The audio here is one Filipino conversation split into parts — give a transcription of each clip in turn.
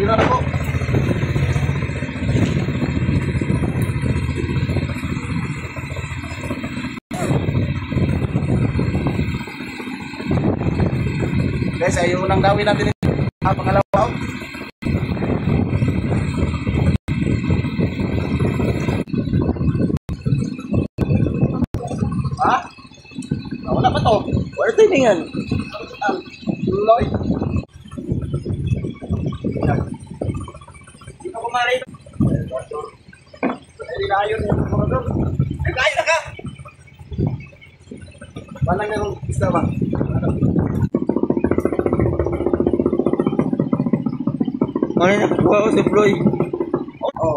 Tira na po. Guys, ay yung unang dawin natin ito. Pangalawa out. Ha? Wala pa to. Wala tiningan. Lloyd. Dito ko maray. Ay, layo na yung mga doon. Ay, layo na ka! Walang merong isda ba? Ano na nakuha ko si Floyd? Oo.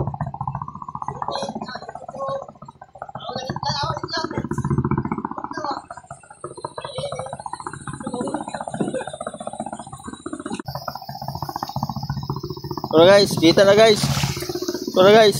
Tara guys, kita na guys. Tara guys.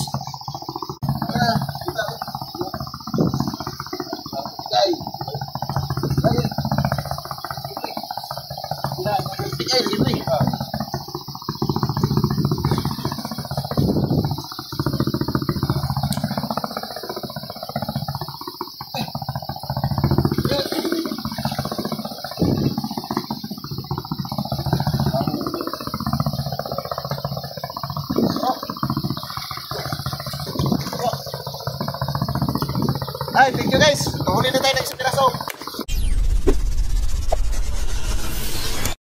Ay, thank you guys. Tuhuli na tayo ng isang piraso.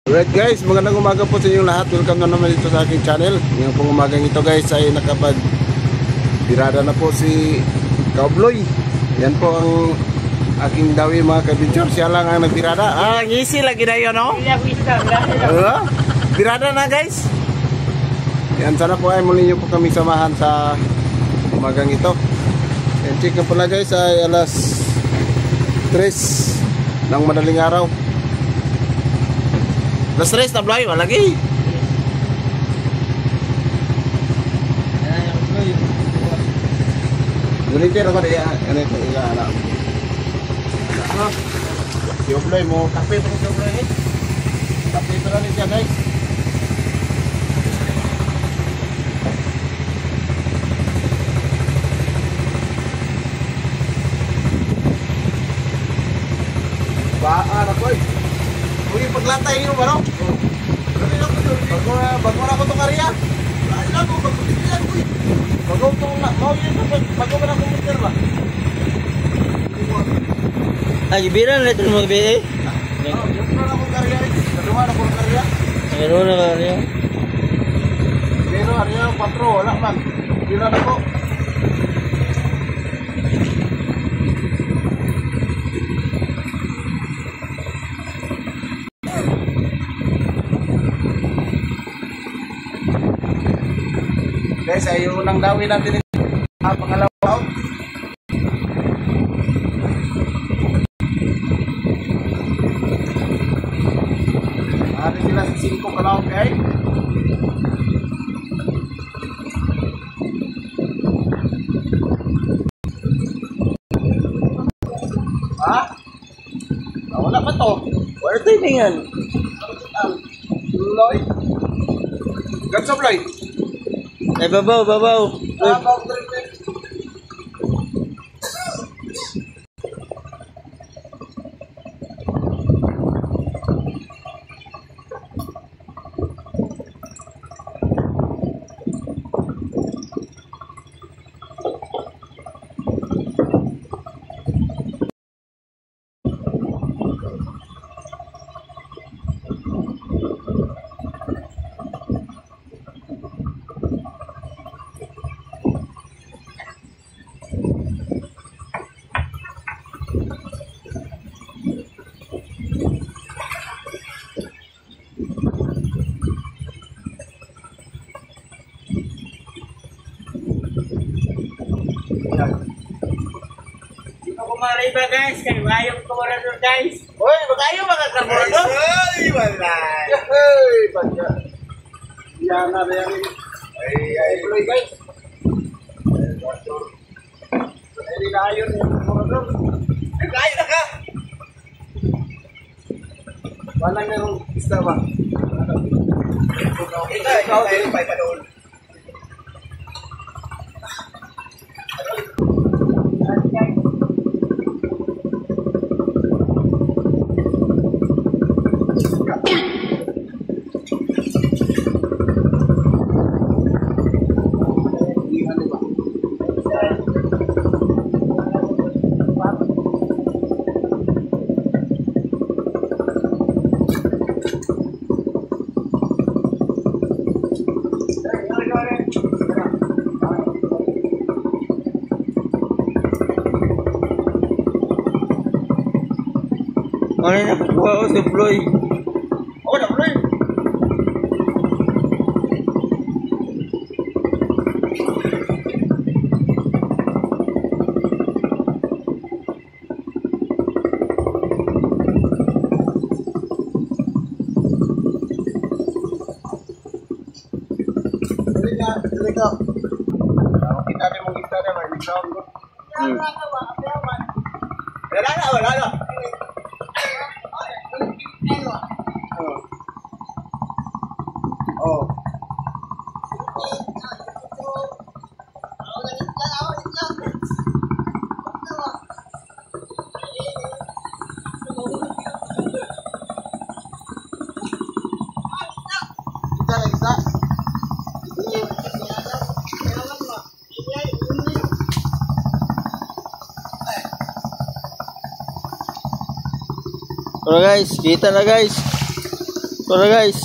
Alright guys, magandang umaga po sa inyong lahat. Welcome na naman dito sa aking channel. Ngayong pong umagang ito guys ay nakapag-birada na po si Cowboy. Yan po ang aking dawi mga kabidyor. Siya lang ang nagbirada. Ah, ngisi lagi na yun, no? Birada na guys. Yan, sana po ay muli nyo po kami samahan sa umagang ito. And check na pala guys ay alas 3 ng madaling araw. Alas 3 na blay, walagi. Gulitin ako diya. Ano ito? Ano? Si Obloy mo. Kape ito si Obloy eh. Kape ito lang siya guys. Baan ako eh. Uy, paglatay nyo ba no? Bago na ako itong karya. Bago itong bago ba na akong mister ba? Ay, biran na ito mo gabi eh. Bago na akong karya eh. Naduha na akong karya. Meron na karya. Pero karya 4, wala man. Biran ako. Guys, ay yung unang dawin natin ito. Pangalawa out. Maaari sila sa 5 kalawang kay. Ha? Wala pa to. Wala tiningan. Lloyd. Ganso Lloyd. Ay, babaw. About 3 Dito ko maray ba guys? Kaya mayong kumurador guys. Hoy, magayo mga karburador. Ay, wala. Ay, bagya. Yan na yan. Ay, Lloyd guys. Ay, layo na yung karburador. Ay, layo na ka. Walang merong isda ba? Ikaw, pa doon. Ano na nakuha ko sa Floy? Oh, na-floy. Dali ka. Kita din mo kita na, may sound ko. Wala na. Oh. Isa. Tara guys, kita na guys. Tara guys.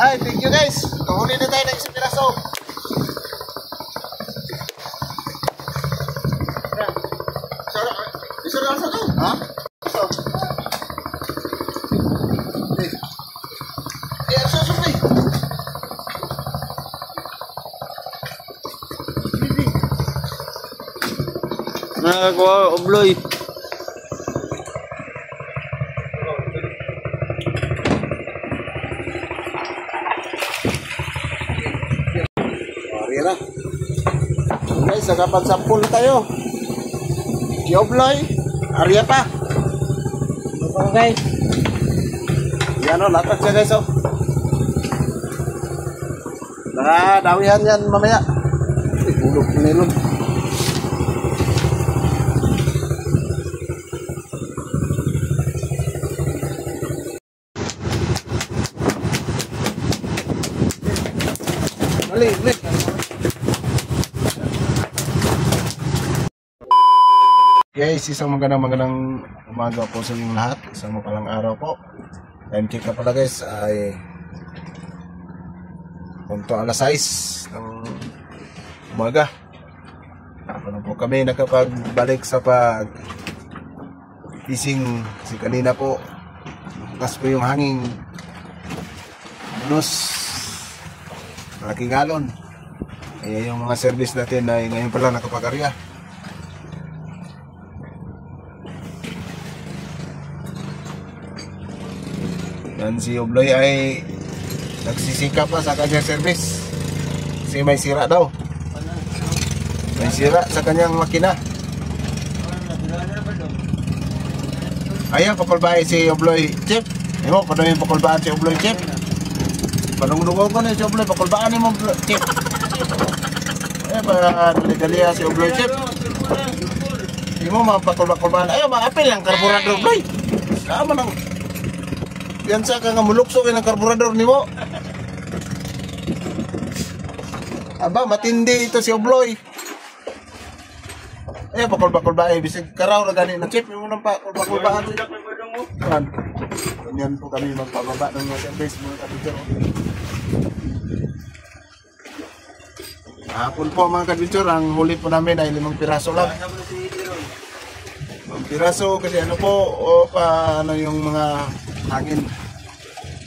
Ay, thank you guys. Kahuli na tayo ng isang piraso. Isa na sa to? Ha? Isa. Eh, aso sumay. Nakakuha ko Floy. Arira. Guys, agapan sampul tayo. Kiobloy, Arya pa. Ito guys. Yan o, latag siya guys o. Nakadawihan yan mamaya. Ulog nilog. Balik. Guys, isang magandang umaga po sa inyong lahat. Isang mapalang araw po. Time check na pala guys ay punto alas 6 ng umaga. Ano po kami nakapagbalik sa fishing kasi kanina po bukas po yung hanging bonus malaking galon. Kaya yung mga service natin ay ngayon pala nakapakarya. Yan si Obloy ay nagsisikap pa sa kanyang service kasi may sira daw. May sira sa kanyang makina. Ayan, papalbahay si Obloy Chip. Ewan, paano yung pakulbaan si Obloy Chip? Panungdungaw ko na si Obloy, pakulbaan mo Chip. Ayan, para dali-daliya si Obloy Chip. Hindi mo mapakulbaan. Ayan, maapil ang karburador Obloy. Sama nang yan sa ka nga mulukso kayo ng karburador ni mo. Aba, matindi ito si Obloy. Ayan, pakulba-kulba bisig karaw na ganin na Chip. Yung unang pakulba-kulbaan. Yan. Ganyan po kami magpababa ng mga service mga kabidyor. Hapon po mga kabidyor, ang huli po namin ay 5 piraso lang. 5 piraso kasi ano po, paano yung mga hangin.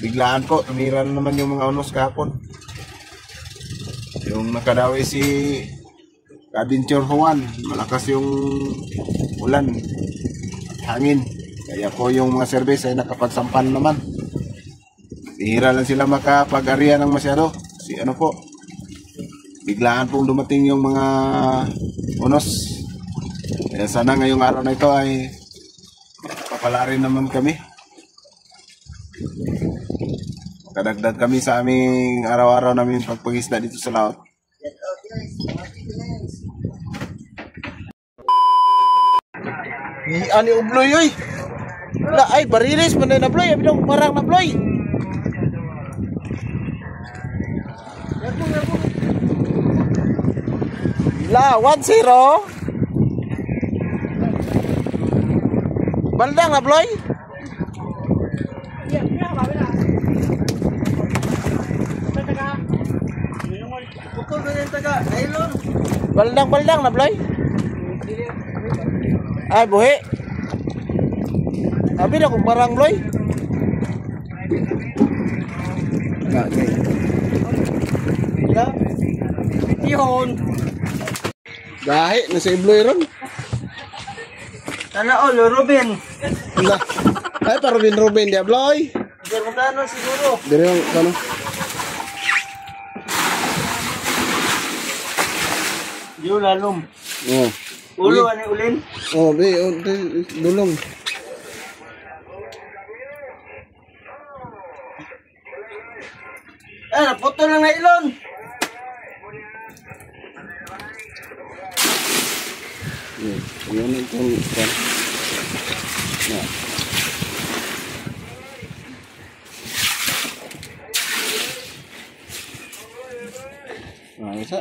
Biglaan po, tumira na naman yung mga unos kahapon. Yung nakadawi si Kabinchor Juan, malakas yung ulan, hangin. Kaya po yung mga service ay nakapagsampan naman. Bihira lang sila makapag-ariya ng masyado. Si ano po, biglaan pong dumating yung mga unos. Kaya sana ngayong araw na ito ay papalarin naman kami. Kadagdag kami sa aming araw-araw namin pagpangisda dito sa laot. Ani ubloy oy. La ay barilis panay na bloy, abinong parang na bloy. La 1-0. Baldang na bloy. Baldang na bloy. Ay buhi. Abi na kung parang bloy. Yun. Gahi na sa ibloy ron. Sana all, Ruben. Na. Ay para Ruben dia bloy. Germano siguro. Dire yung ano. Yun, lalom. Oh. Ulo, ano ulin? Oh, dulong. Naputo lang na ilon. Yun itong na. Isa.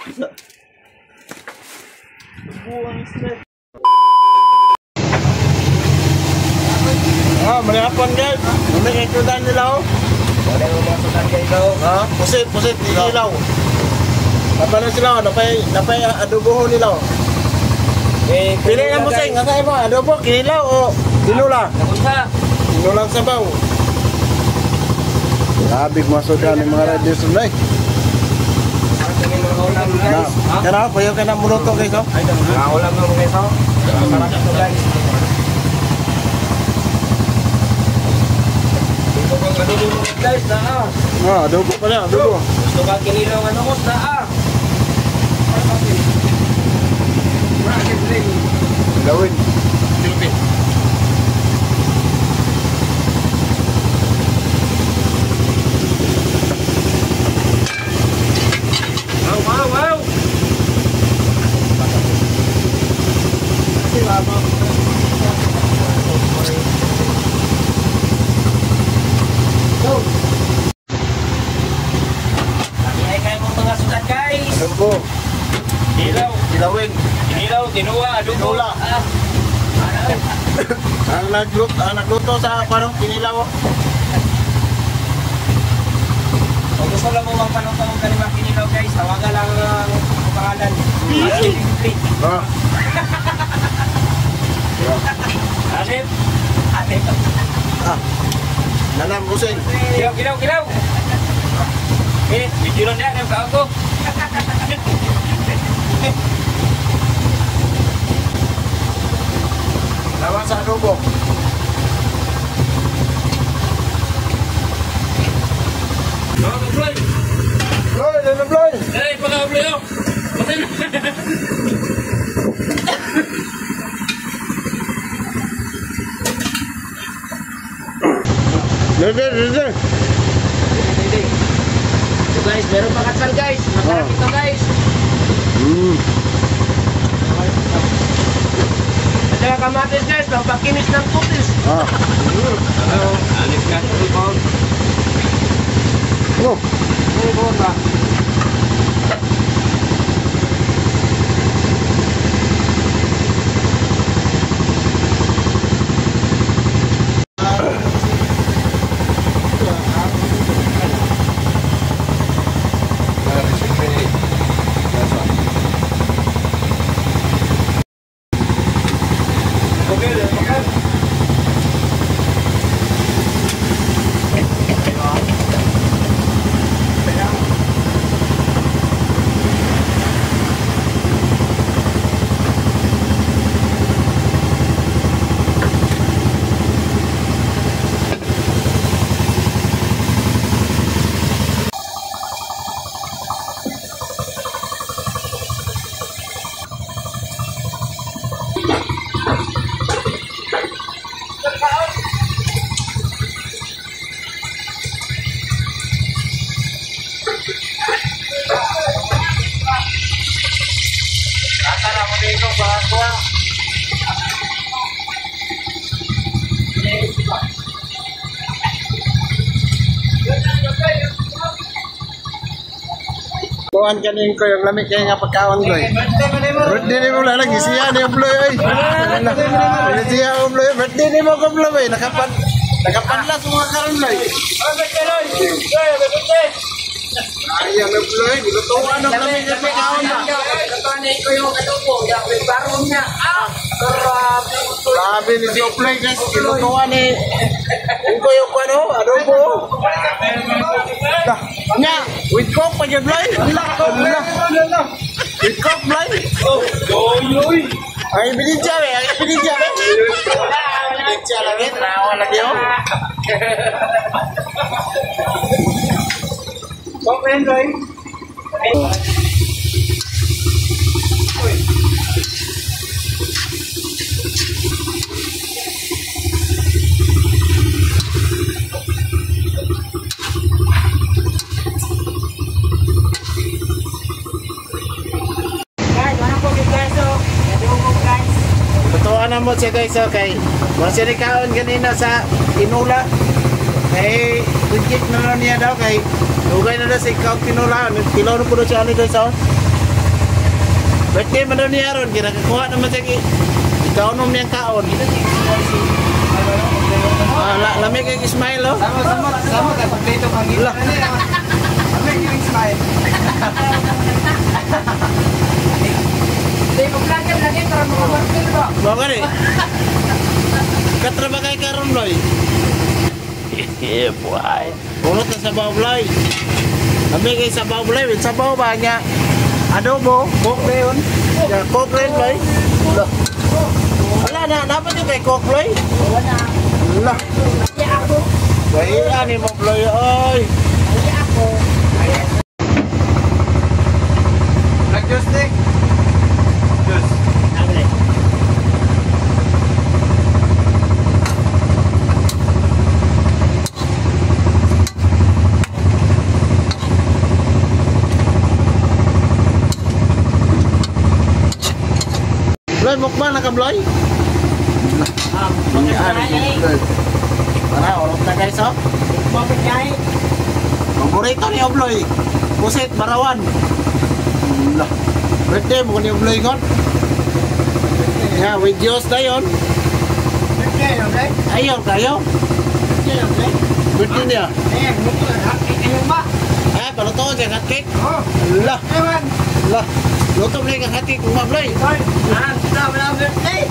Isa. Buwang stress. Malapon guys. May ikutan nila oh. Wala mo mga sutan kayo ikaw. Pusit, ilaw. Kapano sila, napay adoboho nila oh. Pili na mo sing, nga mo, adobo, kinilaw o dinula. Nakunsa. Dinulang sabaw. Grabe masudan ng mga radios na eh. Kaya payo ka na muluto guys oh. Mga ulam na mo guys oh. Masarap ito guys. Dito ko adobo mo guys na Adobo pala, adobo. Gusto ka kinilaw ano mo na Gawin. Silpi. Wow. Ay kayo mong mga sudan guys. Adobo. Ilaw. Ilawin. Inilaw, tinuwa, adobo. Tinula. Ang nagluto sa parang kinilaw. Kung gusto lang mo magpanuto ng kalimang kinilaw guys, tawagan lang ang pangalan. Asip. Asip. Asip. Nanam Hussein. Kilaw. Video lang yan, yung kao ko. Lawan sa adobo. Bloy, nanam bloy. Pagka-upload Lede. So guys, meron pa katsal guys. Masarap ito guys. At saka kamatis guys, pampakinis ng putis. Alis ka sa rebound. Rebound ba? Kuhan kanin ko yung lamig kayo nga pagkaon ko eh. Birthday ni mo lang lagi siya ni Obloy ay. Siya Obloy, birthday ni mo ko Obloy. Nakapadlas mga karon lay. Ayan Obloy, lutuan ng lamig nga pagkaon na. Lutuan na ito yung adobo, yung barong niya. Sabi ni si Obloy guys, lutuan ni ko yung ano, adobo. Nya, with coke pa dyan, Bloy. With coke, Bloy. Ay, binidya, eh. Ay, binidya, eh. Binidya lagi. Trawa lagi, oh. Coke yan, Bloy. Lutuan na mo siya guys, okay. Masya ni kaon ganina sa tinula. Eh, legit na lang niya daw kay lugay na daw sa ikaw tinula. Kilaw na po daw siya ano guys, oh. Birthday man daw niya ron, kinakakuha naman siya ikaw nung niyang kaon. Lamig kay Ismail, oh. Sama ka, pagdito kang gila. Lamig yung Ismail. Hindi mo vlogger lagi para makabartil ba? Bawa ni. Katraba kay karon Bloy. Yeah, boy. Pulot na sa baw Bloy. Kami kay sa baw Bloy, sa baw ba niya? Adobo, coke na yun. Ya, coke rin Bloy. Wala na, dapat yung kay coke Bloy. Wala. Wala. Kaya ako. Kaya ni mo Bloy, oy. Kaya ako. Nag-juice Nick. Juice. Bloy, mukbang na ka Bloy? Para, orok na guys, oh. Mabigay. Paborito ni Obloy. Pusit, barawan. Lah. Birthday mo ni Obloy ngon. Ya, with Diyos na yun. Birthday, okay? Ayaw kayo. Birthday, okay? Birthday niya. Ayan, buto na. Ano ba? Eh, paluto ko siya hotcake. Oh. Lah. Ewan. Lah. Luto mo yung hotcake mo, Obloy. Hoy. Wala birthday.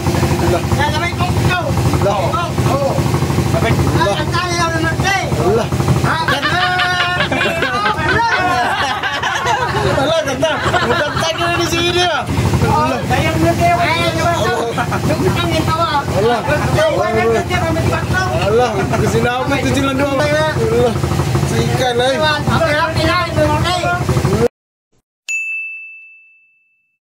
Lah. Lalabay ko ito. Lah. Oh. Lah. Ang tayo lang ng birthday. Lah. Ala, kanta. Magkanta ka na ni sini ah. Kayang birthday. Ang itawa. Ala. Ala. Ala, kasi na ako ito sila doon. Ala. Sa ikan ay. Ang hirap nila.